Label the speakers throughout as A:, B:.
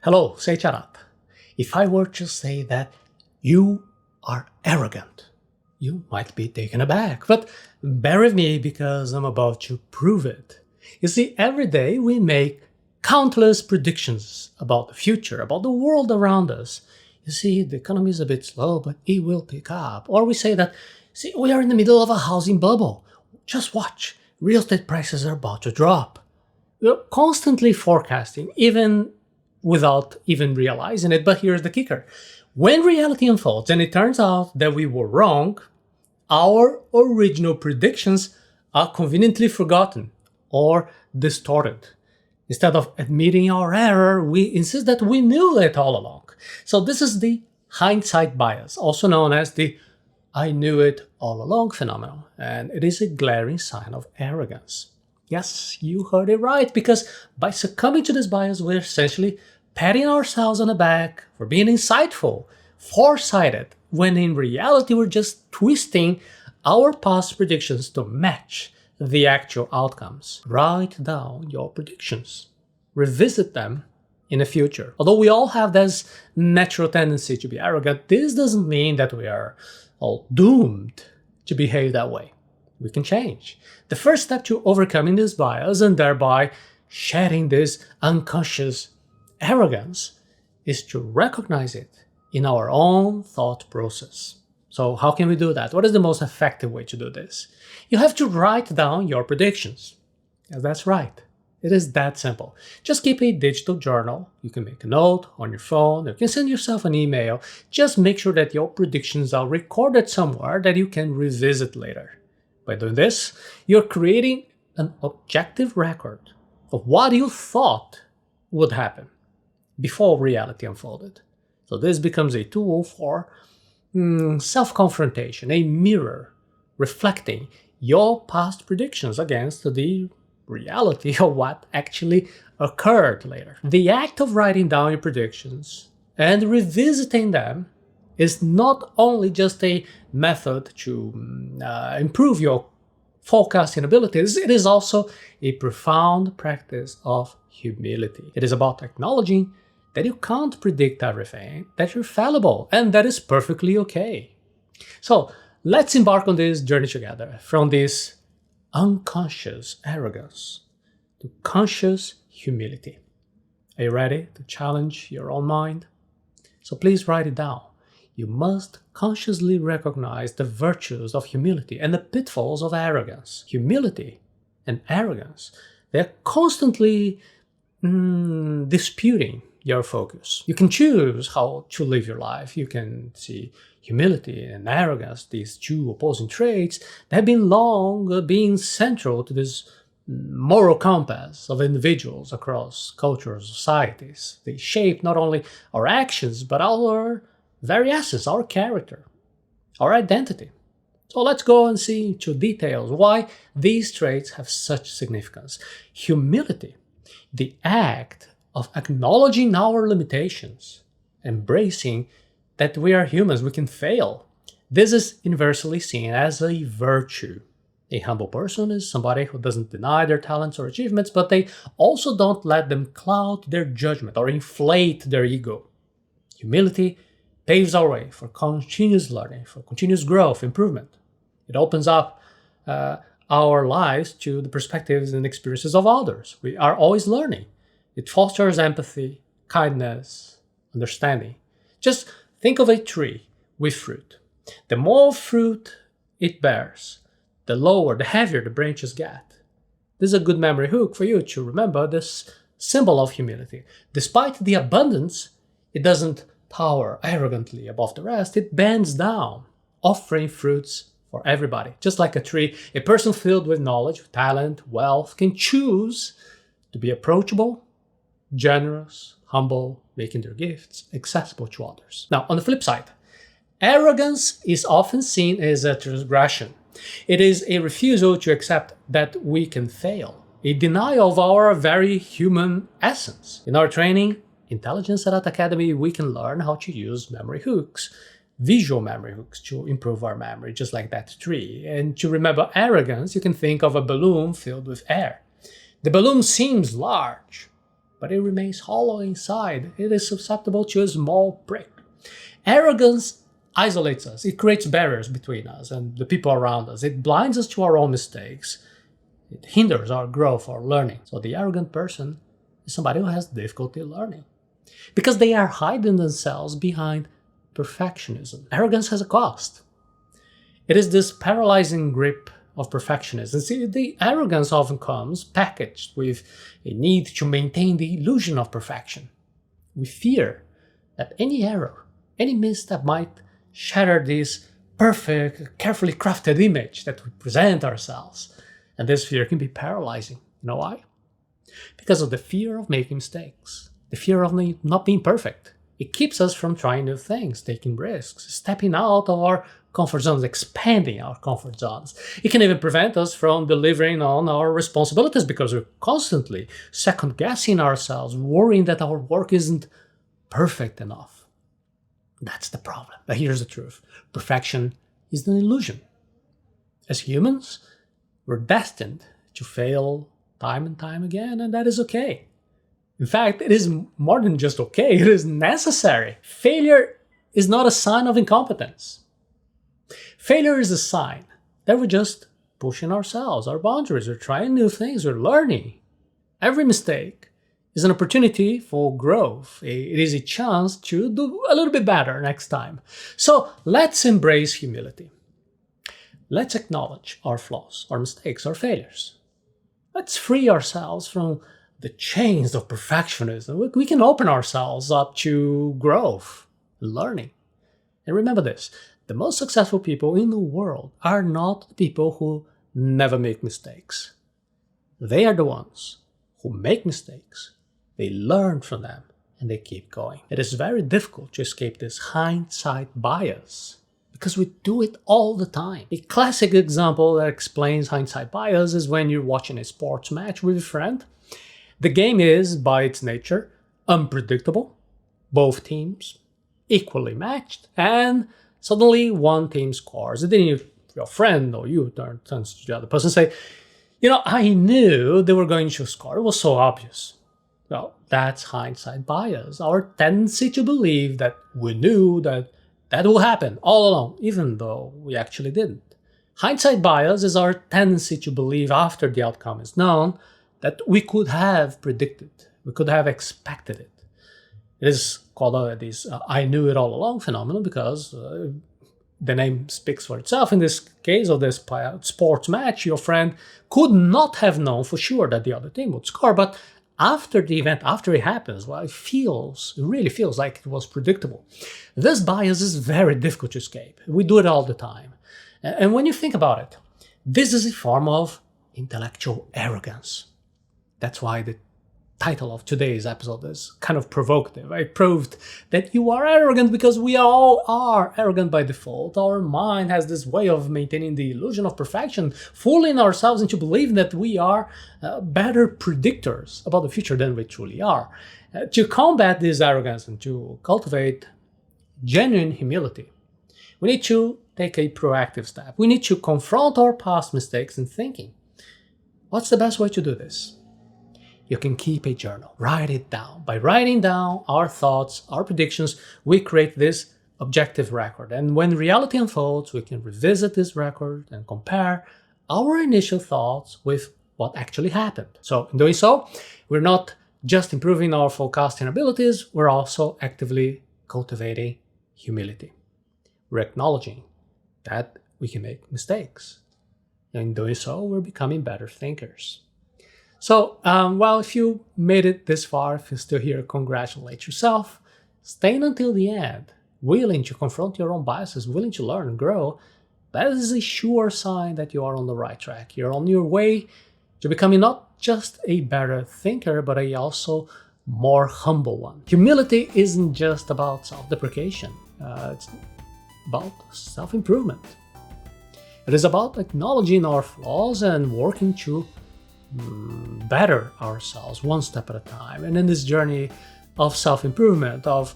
A: Hello, Seiiti Arata. If I were to say that you are arrogant, you might be taken aback, but bear with me because I'm about to prove it. You see, every day we make countless predictions about the future, about the world around us. You see, the economy is a bit slow, but it will pick up. Or we say that, see, we are in the middle of a housing bubble. Just watch, real estate prices are about to drop. We're constantly forecasting, even without even realizing it. But here's the kicker. When reality unfolds and it turns out that we were wrong, our original predictions are conveniently forgotten or distorted. Instead of admitting our error, we insist that we knew it all along. So this is the hindsight bias, also known as the I knew it all along phenomenon, and it is a glaring sign of arrogance. Yes, you heard it right, because by succumbing to this bias, we're essentially patting ourselves on the back for being insightful, foresighted, when in reality we're just twisting our past predictions to match the actual outcomes. Write down your predictions. Revisit them in the future. Although we all have this natural tendency to be arrogant, this doesn't mean that we are all doomed to behave that way. We can change. The first step to overcoming this bias and thereby shedding this unconscious arrogance is to recognize it in our own thought process. So how can we do that? What is the most effective way to do this? You have to write down your predictions. Yeah, that's right. It is that simple. Just keep a digital journal. You can make a note on your phone. You can send yourself an email. Just make sure that your predictions are recorded somewhere that you can revisit later. By doing this, you're creating an objective record of what you thought would happen before reality unfolded. So this becomes a tool for self-confrontation, a mirror reflecting your past predictions against the reality of what actually occurred later. The act of writing down your predictions and revisiting them is not only just a method to improve your forecasting abilities, it is also a profound practice of humility. It is about acknowledging that you can't predict everything, that you're fallible, and that is perfectly okay. So let's embark on this journey together, from this unconscious arrogance to conscious humility. Are you ready to challenge your own mind? So please write it down. You must consciously recognize the virtues of humility and the pitfalls of arrogance. Humility and arrogance, they're constantly disputing your focus. You can choose how to live your life. You can see humility and arrogance, these two opposing traits, that have been long being central to this moral compass of individuals across cultures, societies. They shape not only our actions, but our very essence, our character, our identity. So let's go and see into details why these traits have such significance. Humility, the act of acknowledging our limitations, embracing that we are humans, we can fail. This is universally seen as a virtue. A humble person is somebody who doesn't deny their talents or achievements, but they also don't let them cloud their judgment or inflate their ego. Humility paves our way for continuous learning, for continuous growth, improvement. It opens up our lives to the perspectives and experiences of others. We are always learning. It fosters empathy, kindness, understanding. Just think of a tree with fruit. The more fruit it bears, the lower, the heavier the branches get. This is a good memory hook for you to remember this symbol of humility. Despite the abundance, it doesn't tower arrogantly above the rest. It bends down, offering fruits for everybody. Just like a tree, a person filled with knowledge, talent, wealth can choose to be approachable, generous, humble, making their gifts accessible to others. Now, on the flip side, arrogance is often seen as a transgression. It is a refusal to accept that we can fail, a denial of our very human essence. In our training, Intelligence at Academy, we can learn how to use memory hooks, visual memory hooks, to improve our memory, just like that tree. And to remember arrogance, you can think of a balloon filled with air. The balloon seems large, but it remains hollow inside. It is susceptible to a small prick. Arrogance isolates us. It creates barriers between us and the people around us. It blinds us to our own mistakes. It hinders our growth or learning. So the arrogant person is somebody who has difficulty learning because they are hiding themselves behind perfectionism. Arrogance has a cost. It is this paralyzing grip of perfectionism. See, the arrogance often comes packaged with a need to maintain the illusion of perfection. We fear that any error, any misstep might shatter this perfect, carefully crafted image that we present ourselves. And this fear can be paralyzing. You know why? Because of the fear of making mistakes, the fear of not being perfect. It keeps us from trying new things, taking risks, stepping out of our comfort zones, expanding our comfort zones. It can even prevent us from delivering on our responsibilities because we're constantly second-guessing ourselves, worrying that our work isn't perfect enough. That's the problem. But here's the truth. Perfection is an illusion. As humans, we're destined to fail time and time again, and that is okay. In fact, it is more than just okay, it is necessary. Failure is not a sign of incompetence. Failure is a sign that we're just pushing ourselves, our boundaries, we're trying new things, we're learning. Every mistake is an opportunity for growth. It is a chance to do a little bit better next time. So let's embrace humility. Let's acknowledge our flaws, our mistakes, our failures. Let's free ourselves from the chains of perfectionism. We can open ourselves up to growth, learning. And remember this, the most successful people in the world are not the people who never make mistakes. They are the ones who make mistakes, they learn from them, and they keep going. It is very difficult to escape this hindsight bias because we do it all the time. A classic example that explains hindsight bias is when you're watching a sports match with a friend. The game is, by its nature, unpredictable, both teams equally matched, and suddenly one team scores. And then your friend or you turns to the other person and say, I knew they were going to score. It was so obvious. Well, that's hindsight bias. Our tendency to believe that we knew that will happen all along, even though we actually didn't. Hindsight bias is our tendency to believe after the outcome is known that we could have predicted, we could have expected it. It is called this I knew it all along phenomenon because the name speaks for itself. In this case of this sports match, your friend could not have known for sure that the other team would score, but after the event, after it happens, well, it really feels like it was predictable. This bias is very difficult to escape. We do it all the time. And when you think about it, this is a form of intellectual arrogance. That's why the title of today's episode is kind of provocative. It proved that you are arrogant because we all are arrogant by default. Our mind has this way of maintaining the illusion of perfection, fooling ourselves into believing that we are better predictors about the future than we truly are. To combat this arrogance and to cultivate genuine humility, we need to take a proactive step. We need to confront our past mistakes and thinking. What's the best way to do this? You can keep a journal. Write it down. By writing down our thoughts, our predictions, we create this objective record. And when reality unfolds, we can revisit this record and compare our initial thoughts with what actually happened. So in doing so, we're not just improving our forecasting abilities, we're also actively cultivating humility. We're acknowledging that we can make mistakes. And in doing so, we're becoming better thinkers. So, if you made it this far, if you're still here, congratulate yourself. Staying until the end, willing to confront your own biases, willing to learn and grow, that is a sure sign that you are on the right track. You're on your way to becoming not just a better thinker, but a also more humble one. Humility isn't just about self-deprecation. It's about self-improvement. It is about acknowledging our flaws and working to better ourselves one step at a time. And in this journey of self-improvement, of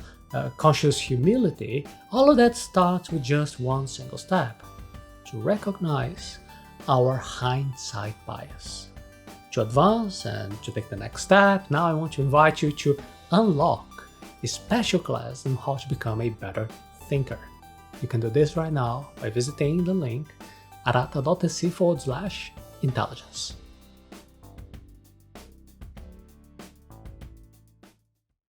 A: conscious humility, all of that starts with just one single step: to recognize our hindsight bias, to advance and to take the next step, now I want to invite you to unlock a special class on how to become a better thinker. You can do this right now by visiting the link arata.se/intelligence.